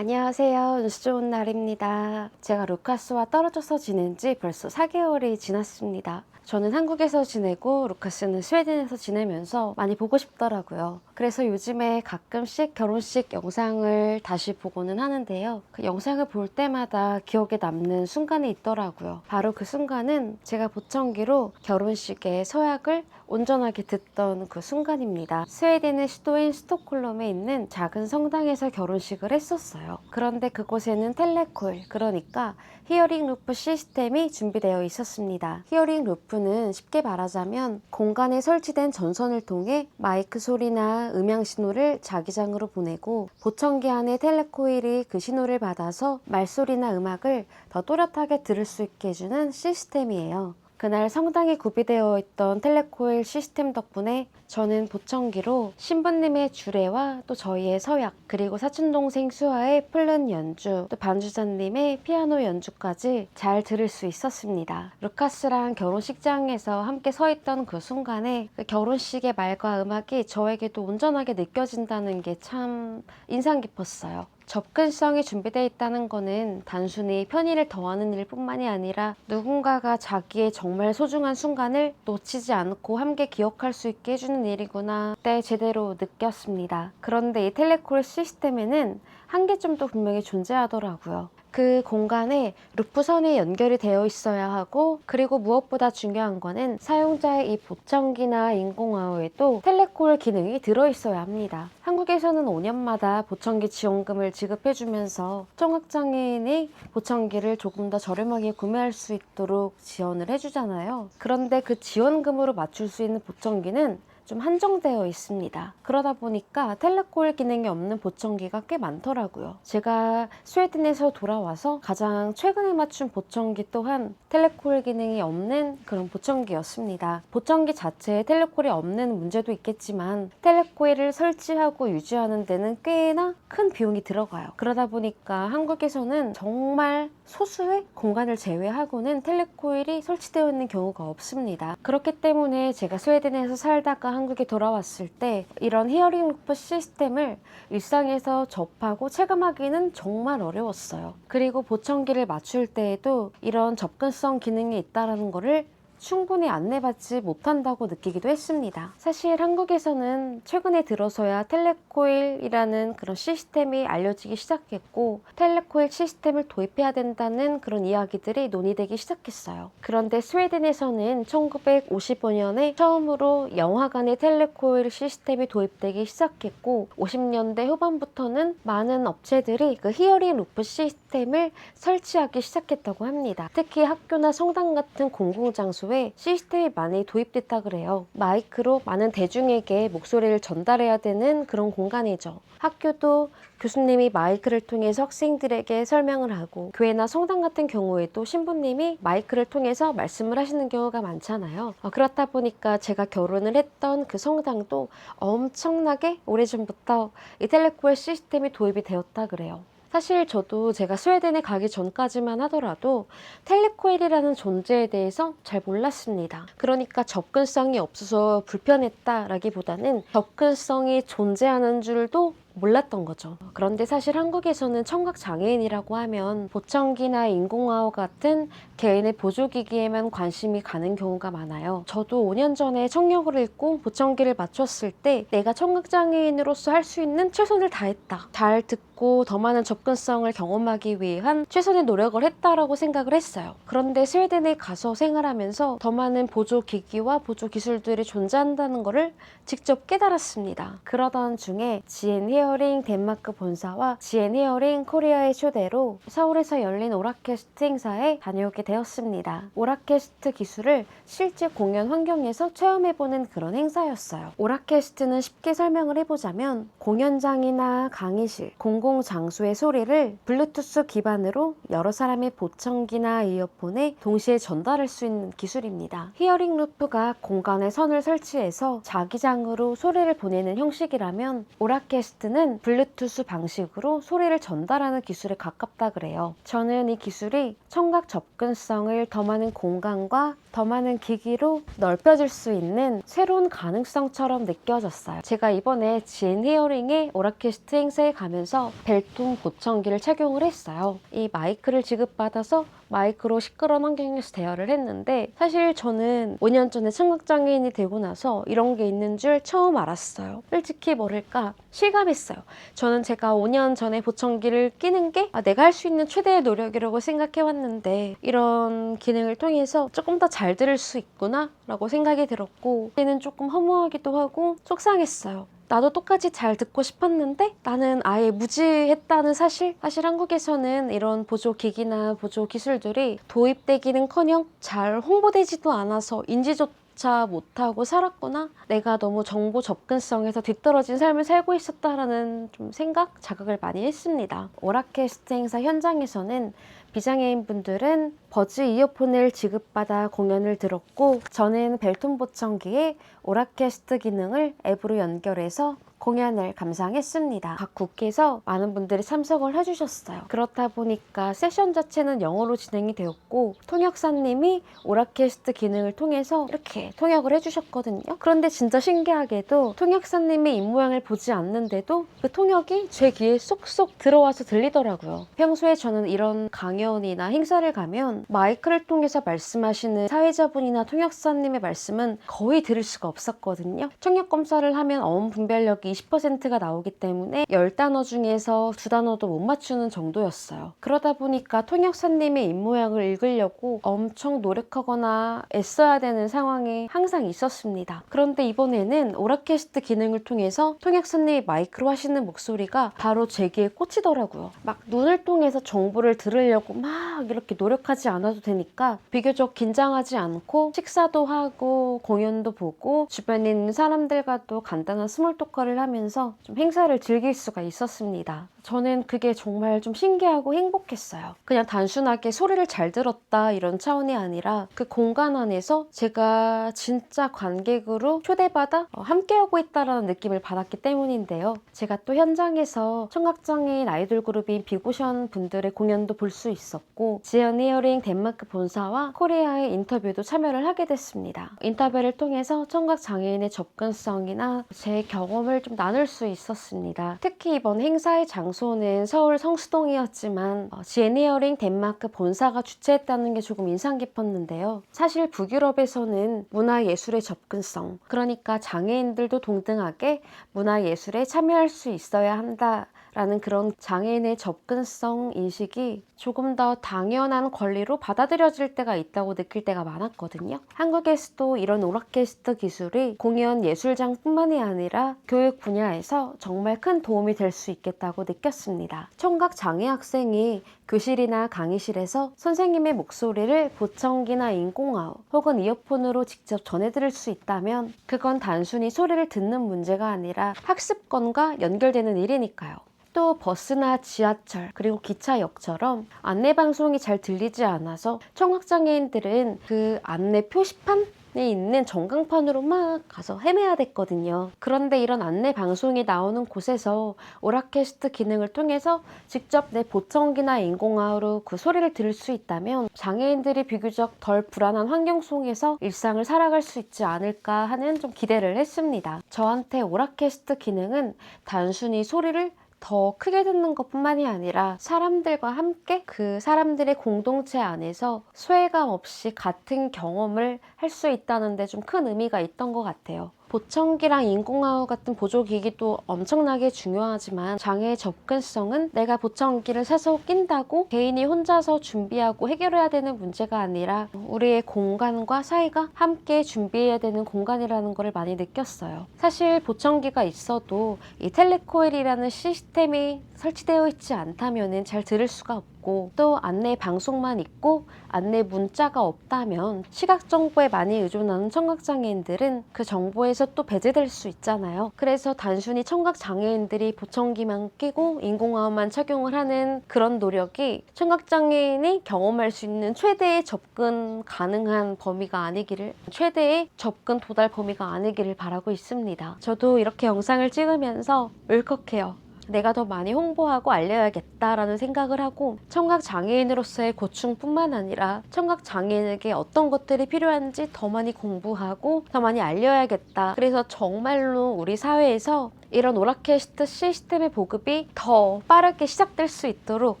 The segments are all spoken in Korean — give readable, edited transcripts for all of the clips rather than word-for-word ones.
안녕하세요. 운수 좋은 날입니다. 제가 루카스와 떨어져서 지낸 지 벌써 4개월이 지났습니다. 저는 한국에서 지내고 루카스는 스웨덴에서 지내면서 많이 보고 싶더라고요. 그래서 요즘에 가끔씩 결혼식 영상을 다시 보고는 하는데요. 그 영상을 볼 때마다 기억에 남는 순간이 있더라고요. 바로 그 순간은 제가 보청기로 결혼식의 서약을 온전하게 듣던 그 순간입니다. 스웨덴의 수도인 스톡홀름에 있는 작은 성당에서 결혼식을 했었어요. 그런데 그곳에는 텔레콜, 그러니까 히어링 루프 시스템이 준비되어 있었습니다. 히어링 루프는 쉽게 말하자면 공간에 설치된 전선을 통해 마이크 소리나 음향 신호를 자기장으로 보내고 보청기 안의 텔레코일이 그 신호를 받아서 말소리나 음악을 더 또렷하게 들을 수 있게 해주는 시스템이에요. 그날 성당에 구비되어 있던 텔레코일 시스템 덕분에 저는 보청기로 신부님의 주례와 또 저희의 서약, 그리고 사촌동생 수아의 플룻 연주, 또 반주자님의 피아노 연주까지 잘 들을 수 있었습니다. 루카스랑 결혼식장에서 함께 서 있던 그 순간에 그 결혼식의 말과 음악이 저에게도 온전하게 느껴진다는 게 참 인상 깊었어요. 접근성이 준비되어 있다는 것은 단순히 편의를 더하는 일뿐만이 아니라 누군가가 자기의 정말 소중한 순간을 놓치지 않고 함께 기억할 수 있게 해주는 일이구나 그때 제대로 느꼈습니다. 그런데 이 텔레콜 시스템에는 한계점도 분명히 존재하더라고요. 그 공간에 루프선이 연결이 되어 있어야 하고, 그리고 무엇보다 중요한 거는 사용자의 이 보청기나 인공화호에도 텔레콜 기능이 들어있어야 합니다. 한국에서는 5년마다 보청기 지원금을 지급해주면서 청각장애인이 보청기를 조금 더 저렴하게 구매할 수 있도록 지원을 해주잖아요. 그런데 그 지원금으로 맞출 수 있는 보청기는 좀 한정되어 있습니다. 그러다 보니까 텔레콜 기능이 없는 보청기가 꽤 많더라고요. 제가 스웨덴에서 돌아와서 가장 최근에 맞춘 보청기 또한 텔레콜 기능이 없는 그런 보청기였습니다. 보청기 자체에 텔레콜이 없는 문제도 있겠지만 텔레콜을 설치하고 유지하는 데는 꽤나 큰 비용이 들어가요. 그러다 보니까 한국에서는 정말 소수의 공간을 제외하고는 텔레코일이 설치되어 있는 경우가 없습니다. 그렇기 때문에 제가 스웨덴에서 살다가 한국에 돌아왔을 때 이런 히어링 루프 시스템을 일상에서 접하고 체감하기는 정말 어려웠어요. 그리고 보청기를 맞출 때에도 이런 접근성 기능이 있다는 거를 충분히 안내받지 못한다고 느끼기도 했습니다. 사실 한국에서는 최근에 들어서야 텔레코일이라는 그런 시스템이 알려지기 시작했고, 텔레코일 시스템을 도입해야 된다는 그런 이야기들이 논의되기 시작했어요. 그런데 스웨덴에서는 1955년에 처음으로 영화관의 텔레코일 시스템이 도입되기 시작했고, 50년대 후반부터는 많은 업체들이 그 히어링 루프 시스템을 설치하기 시작했다고 합니다. 특히 학교나 성당 같은 공공장소에 시스템이 많이 도입됐다 그래요. 마이크로 많은 대중에게 목소리를 전달해야 되는 그런 공간이죠. 학교도 교수님이 마이크를 통해서 학생들에게 설명을 하고, 교회나 성당 같은 경우에도 신부님이 마이크를 통해서 말씀을 하시는 경우가 많잖아요. 그렇다 보니까 제가 결혼을 했던 그 성당도 엄청나게 오래전부터 이 텔레코일 시스템이 도입이 되었다 그래요. 사실 저도 제가 스웨덴에 가기 전까지만 하더라도 텔레코일이라는 존재에 대해서 잘 몰랐습니다. 그러니까 접근성이 없어서 불편했다라기보다는 접근성이 존재하는 줄도 몰랐던 거죠. 그런데 사실 한국에서는 청각장애인이라고 하면 보청기나 인공화호 같은 개인의 보조기기에만 관심이 가는 경우가 많아요. 저도 5년 전에 청력을 읽고 보청기를 맞췄을 때 내가 청각장애인으로서 할 수 있는 최선을 다했다. 잘 듣고 더 많은 접근성을 경험하기 위한 최선의 노력을 했다라고 생각을 했어요. 그런데 스웨덴에 가서 생활하면서 더 많은 보조기기와 보조기술들이 존재한다는 것을 직접 깨달았습니다. 그러던 중에 GN 히어링 덴마크 본사와 GN 히어링 코리아의 초대로 서울에서 열린 오라캐스트 행사에 다녀오게 되었습니다. 오라캐스트 기술을 실제 공연 환경에서 체험해보는 그런 행사였어요. 오라캐스트는 쉽게 설명을 해보자면 공연장이나 강의실, 공공장소의 소리를 블루투스 기반으로 여러 사람의 보청기나 이어폰에 동시에 전달할 수 있는 기술입니다. 히어링 루프가 공간에 선을 설치해서 자기장으로 소리를 보내는 형식이라면 오라캐스트는 오라케스트는 블루투스 방식으로 소리를 전달하는 기술에 가깝다 그래요. 저는 이 기술이 청각 접근성을 더 많은 공간과 더 많은 기기로 넓혀질 수 있는 새로운 가능성처럼 느껴졌어요. 제가 이번에 지엔 히어링의 오라케스트 행사에 가면서 벨통 보청기를 착용을 했어요. 이 마이크를 지급받아서 마이크로 시끄러운 환경에서 대화를 했는데, 사실 저는 5년 전에 청각장애인이 되고 나서 이런 게 있는 줄 처음 알았어요. 솔직히 뭐랄까 실감했어요. 저는 제가 5년 전에 보청기를 끼는 게 내가 할 수 있는 최대의 노력이라고 생각해왔는데, 이런 기능을 통해서 조금 더 잘 들을 수 있구나 라고 생각이 들었고, 그때는 조금 허무하기도 하고 속상했어요. 나도 똑같이 잘 듣고 싶었는데 나는 아예 무지했다는 사실. 사실 한국에서는 이런 보조기기나 보조기술들이 도입되기는커녕 잘 홍보되지도 않아서 인지조차 못하고 살았구나, 내가 너무 정보 접근성에서 뒤떨어진 삶을 살고 있었다라는 좀 생각, 자각을 많이 했습니다. 오라케스트 행사 현장에서는 비장애인 분들은 버즈 이어폰을 지급받아 공연을 들었고, 저는 벨톤 보청기에 오라케스트 기능을 앱으로 연결해서 공연을 감상했습니다. 각 국에서 많은 분들이 참석을 해주셨어요. 그렇다 보니까 세션 자체는 영어로 진행이 되었고, 통역사님이 오라케스트 기능을 통해서 이렇게 통역을 해주셨거든요. 그런데 진짜 신기하게도 통역사님의 입모양을 보지 않는데도 그 통역이 제 귀에 쏙쏙 들어와서 들리더라고요. 평소에 저는 이런 강연이나 행사를 가면 마이크를 통해서 말씀하시는 사회자분이나 통역사님의 말씀은 거의 들을 수가 없었거든요. 청력 검사를 하면 어음 분별력이 20%가 나오기 때문에 10단어 중에서 2단어도 못 맞추는 정도였어요. 그러다 보니까 통역사님의 입모양을 읽으려고 엄청 노력하거나 애써야 되는 상황이 항상 있었습니다. 그런데 이번에는 오라케스트 기능을 통해서 통역사님이 마이크로 하시는 목소리가 바로 제 귀에 꽂히더라고요. 막 눈을 통해서 정보를 들으려고 막 이렇게 노력하지 않아도 되니까 비교적 긴장하지 않고 식사도 하고 공연도 보고 주변에 있는 사람들과도 간단한 스몰 토크를 하면서 좀 행사를 즐길 수가 있었습니다. 저는 그게 정말 좀 신기하고 행복했어요. 그냥 단순하게 소리를 잘 들었다 이런 차원이 아니라 그 공간 안에서 제가 진짜 관객으로 초대받아 함께하고 있다는 느낌을 받았기 때문인데요. 제가 또 현장에서 청각장애인 아이돌 그룹인 비고션 분들의 공연도 볼 수 있었고, 지연 히어링 덴마크 본사와 코리아의 인터뷰도 참여를 하게 됐습니다. 인터뷰를 통해서 청각장애인의 접근성이나 제 경험을 좀 나눌 수 있었습니다. 특히 이번 행사의 장소는 서울 성수동이었지만 지엔 히어링 덴마크 본사가 주최했다는 게 조금 인상 깊었는데요. 사실 북유럽에서는 문화예술의 접근성, 그러니까 장애인들도 동등하게 문화예술에 참여할 수 있어야 한다 라는 그런 장애인의 접근성 인식이 조금 더 당연한 권리로 받아들여질 때가 있다고 느낄 때가 많았거든요. 한국에서도 이런 오라케스트 기술이 공연 예술장뿐만이 아니라 교육 분야에서 정말 큰 도움이 될 수 있겠다고 느꼈습니다. 청각 장애 학생이 교실이나 강의실에서 선생님의 목소리를 보청기나 인공아웃 혹은 이어폰으로 직접 전해들을 수 있다면 그건 단순히 소리를 듣는 문제가 아니라 학습권과 연결되는 일이니까요. 또 버스나 지하철 그리고 기차역처럼 안내방송이 잘 들리지 않아서 청각장애인들은 그 안내 표시판에 있는 전광판으로 막 가서 헤매야 됐거든요. 그런데 이런 안내 방송이 나오는 곳에서 오라케스트 기능을 통해서 직접 내 보청기나 인공아우로 그 소리를 들을 수 있다면 장애인들이 비교적 덜 불안한 환경 속에서 일상을 살아갈 수 있지 않을까 하는 좀 기대를 했습니다. 저한테 오라케스트 기능은 단순히 소리를 더 크게 듣는 것뿐만이 아니라 사람들과 함께 그 사람들의 공동체 안에서 소외감 없이 같은 경험을 할 수 있다는 데 좀 큰 의미가 있던 것 같아요. 보청기랑 인공아웃 같은 보조기기도 엄청나게 중요하지만 장애의 접근성은 내가 보청기를 사서 낀다고 개인이 혼자서 준비하고 해결해야 되는 문제가 아니라 우리의 공간과 사이가 함께 준비해야 되는 공간이라는 걸 많이 느꼈어요. 사실 보청기가 있어도 이 텔레코일이라는 시스템이 설치되어 있지 않다면 잘 들을 수가 없고, 있고 또 안내 방송만 있고 안내 문자가 없다면 시각 정보에 많이 의존하는 청각장애인들은 그 정보에서 또 배제될 수 있잖아요. 그래서 단순히 청각장애인들이 보청기만 끼고 인공화음만 착용을 하는 그런 노력이 청각장애인이 경험할 수 있는 최대의 접근 가능한 범위가 아니기를, 최대의 접근 도달 범위가 아니기를 바라고 있습니다. 저도 이렇게 영상을 찍으면서 울컥해요. 내가 더 많이 홍보하고 알려야겠다라는 생각을 하고, 청각장애인으로서의 고충뿐만 아니라 청각장애인에게 어떤 것들이 필요한지 더 많이 공부하고 더 많이 알려야겠다. 그래서 정말로 우리 사회에서 이런 오라캐스트 시스템의 보급이 더 빠르게 시작될 수 있도록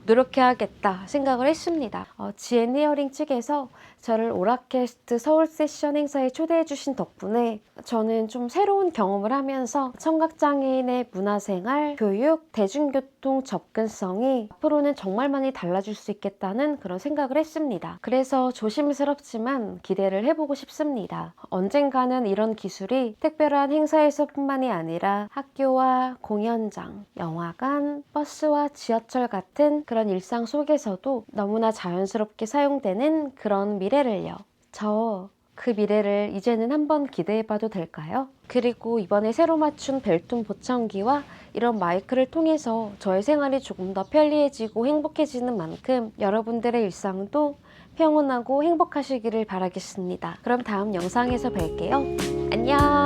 노력해야겠다 생각을 했습니다. GN 히어링 측에서 저를 오라캐스트 서울 세션 행사에 초대해 주신 덕분에 저는 좀 새로운 경험을 하면서 청각장애인의 문화생활, 교육, 대중교통 접근성이 앞으로는 정말 많이 달라질 수 있겠다는 그런 생각을 했습니다. 그래서 조심스럽지만 기대를 해보고 싶습니다. 언젠가는 이런 기술이 특별한 행사에서뿐만이 아니라 학교와 공연장, 영화관, 버스와 지하철 같은 그런 일상 속에서도 너무나 자연스럽게 사용되는 그런 미래를요. 저 그 미래를 이제는 한번 기대해봐도 될까요? 그리고 이번에 새로 맞춘 벨툰 보청기와 이런 마이크를 통해서 저의 생활이 조금 더 편리해지고 행복해지는 만큼 여러분들의 일상도 평온하고 행복하시기를 바라겠습니다. 그럼 다음 영상에서 뵐게요. 안녕!